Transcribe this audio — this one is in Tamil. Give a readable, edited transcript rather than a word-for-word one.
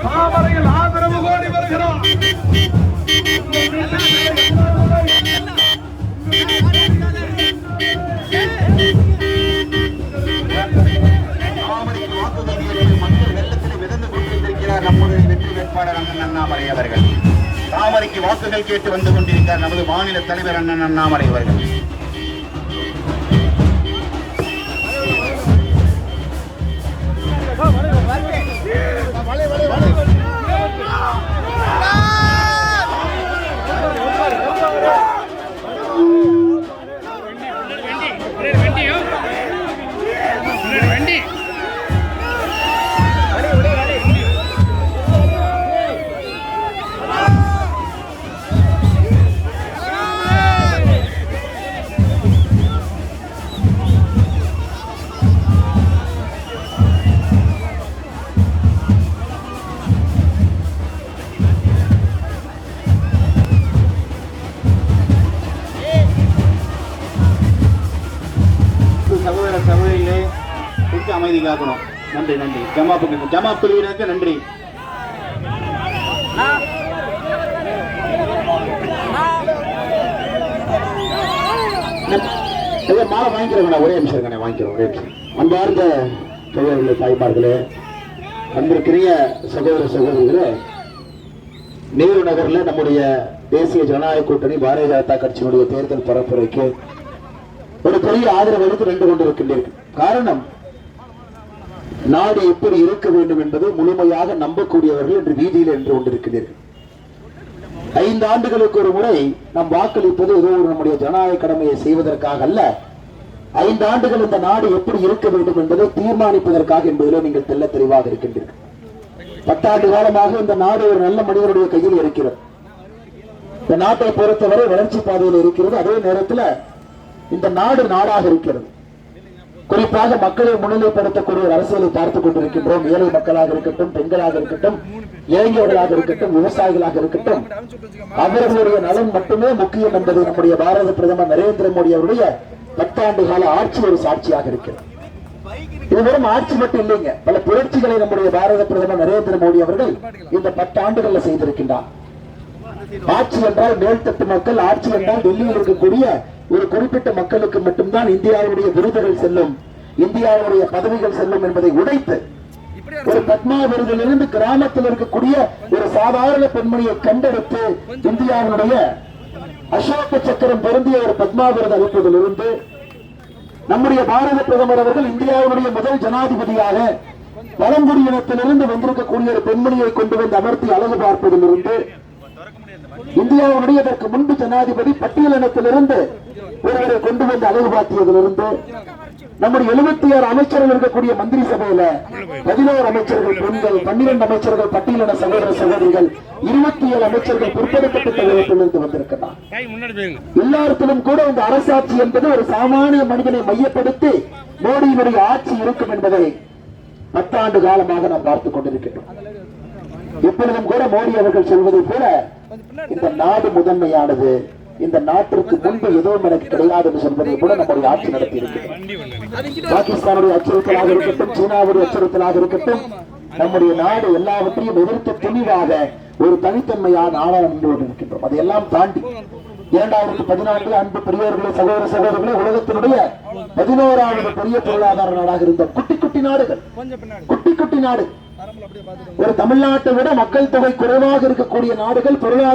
தாமரையில் ஆதரவு கோடி வருகிறார். நம்முடைய வெற்றி வேட்பாளர் அண்ணன் அண்ணாமலை அவர்கள் தாமரைக்கு வாக்குகள் கேட்டு வந்து கொண்டிருக்கிறார். நமது மாநில தலைவர் அண்ணன் அண்ணாமலை அவர்கள் சகோதரிகளே கொஞ்சம் அமைதி காக்கணும். நன்றி நன்றி. ஜமாப் குழுவினருக்கு நன்றி. மாலை வாங்கிக்கிறேன். ஒரே நிமிஷம் இருக்கேன், வாங்கிக்கிறேன். ஒரே நிமிஷம். அன்பார்ந்த சகோதரர்களே, தாய்மார்களே, அன்பிற்குரிய சகோதர சகோதரிகளே, நேரு நகர்ல நம்முடைய தேசிய ஜனநாயக கூட்டணி பாரதிய ஜனதா கட்சியினுடைய தேர்தல் பரப்புரைக்கு ஒரு பெரிய ஆதரவு எடுத்து நின்று கொண்டிருக்கின்றீர்கள். காரணம், நாடு எப்படி இருக்க வேண்டும் என்பதை முழுமையாக நம்பக்கூடியவர்கள் என்று வீதியில் என்று கொண்டிருக்கிறீர்கள். 5 ஆண்டுகளுக்கு ஒரு முறை நாம் வாக்களிப்பது ஏதோ ஒரு நம்முடைய ஜனநாயக கடமையை செய்வதற்காக அல்ல, 5 ஆண்டுகள் இந்த நாடு எப்படி இருக்க வேண்டும் என்பதை தீர்மானிப்பதற்காக என்பதிலே நீங்கள் தெல்ல தெளிவாக இருக்கின்றீர்கள். 10 ஆண்டு காலமாக இந்த நாடு ஒரு நல்ல மனிதனுடைய கையில் இருக்கிறது. இந்த நாட்டை பொறுத்தவரை வளர்ச்சி பாதையில் இருக்கிறது. அதே நேரத்தில் இந்த நாடு நாடாக இருக்கிறது. குறிப்பாக மக்களை முன்னிலைப்படுத்தக்கூடிய அரசியலை பார்த்துக் கொண்டிருக்கின்றோம். ஏழை மக்களாக இருக்கட்டும், பெண்களாக இருக்கட்டும், இளைஞர்களாக இருக்கட்டும், விவசாயிகளாக இருக்கட்டும், அவர்களுடைய நலன் மட்டுமே முக்கியம் என்பது நம்முடைய பாரத பிரதமர் நரேந்திர மோடி அவருடைய 10 ஆண்டு கால ஆட்சி ஒரு சாட்சியாக இருக்கிறது. இது வெறும் ஆட்சி மட்டும் இல்லைங்க, பல புரட்சிகளை நம்முடைய பாரத பிரதமர் நரேந்திர மோடி அவர்கள் இந்த 10 ஆண்டுகள்ல செய்திருக்கின்றார். ஆட்சி என்றால் மேல்தட்டு மக்கள், ஆட்சி என்றால் டெல்லியில் இருக்கக்கூடிய ஒரு குறிப்பிட்ட மக்களுக்கு மட்டும்தான் இந்தியாவுடைய விருதுகள் செல்லும், இந்தியாவுடைய பதவிகள் செல்லும் என்பதை உடைத்து ஒரு பத்மா விருதிலிருந்து கிராமத்தில் இருக்கக்கூடிய ஒரு சாதாரண பெண்மணியை கண்டெடுத்து இந்தியாவுடைய அசோக சக்கரம் பொருந்திய ஒரு பத்மா விருது அளிப்பதிலிருந்து நம்முடைய பாரத பிரதமர் அவர்கள் இந்தியாவுடைய முதல் ஜனாதிபதியாக பழங்குடியினத்திலிருந்து வந்திருக்கக்கூடிய ஒரு பெண்மணியை கொண்டு வந்து அமர்த்தி அழகு பார்ப்பதிலிருந்து இந்தியாவுடைய அதற்கு முன்பு ஜனாதிபதி பட்டியலினத்திலிருந்து ஒருவரை கொண்டு வந்து அழகு பார்த்தியதிலிருந்து நம்முடைய 76 அமைச்சர்கள் இருக்கக்கூடிய மந்திரி சபையில 11 அமைச்சர்கள் பெண்கள், 12 அமைச்சர்கள் பட்டியலின சகோதர சகோதரிகள், 27 அமைச்சர்கள் பிற்படுத்தப்பட்ட விதத்திலிருந்து வந்திருக்கிறார். எல்லாத்திலும் கூட இந்த அரசாட்சி என்பது ஒரு சாமானிய மனிதனை மையப்படுத்தி மோடியினுடைய ஆட்சி இருக்கும் என்பதை 10 ஆண்டு காலமாக நாம் பார்த்துக் கொண்டிருக்கிறோம். எப்பொழுதும் கூட மோடி அவர்கள் சொல்வதை போல இந்த நாடு முதன்மையானது, இந்த நாட்டிற்கு முன்பு எதுவும் எனக்கு கிடையாது என்று சொல்வதை கூட நம்முடைய ஆட்சி நடத்தி இருக்கிறது. பாகிஸ்தானுடைய அச்சுறுத்தலாக இருக்கட்டும், சீனாவுடைய அச்சுறுத்தலாக இருக்கட்டும், நம்முடைய நாடு எல்லாவற்றையும் எதிர்த்து துணிவாக ஒரு தனித்தன்மையான நாடாக நின்று கொண்டிருக்கின்றோம். அதையெல்லாம் தாண்டி 2014 அன்பு பெரியவர்களே, சகோதர சகோதரர்களே, உலகத்தினுடைய 11வது பெரிய பொருளாதார நாடாக இருந்த குட்டி குட்டி நாடுகள், குட்டி குட்டி நாடு, ஒரு தமிழ்நாட்டை விட மக்கள் தொகை குறைவாக இருக்கக்கூடிய நாடுகள் பொருளாதார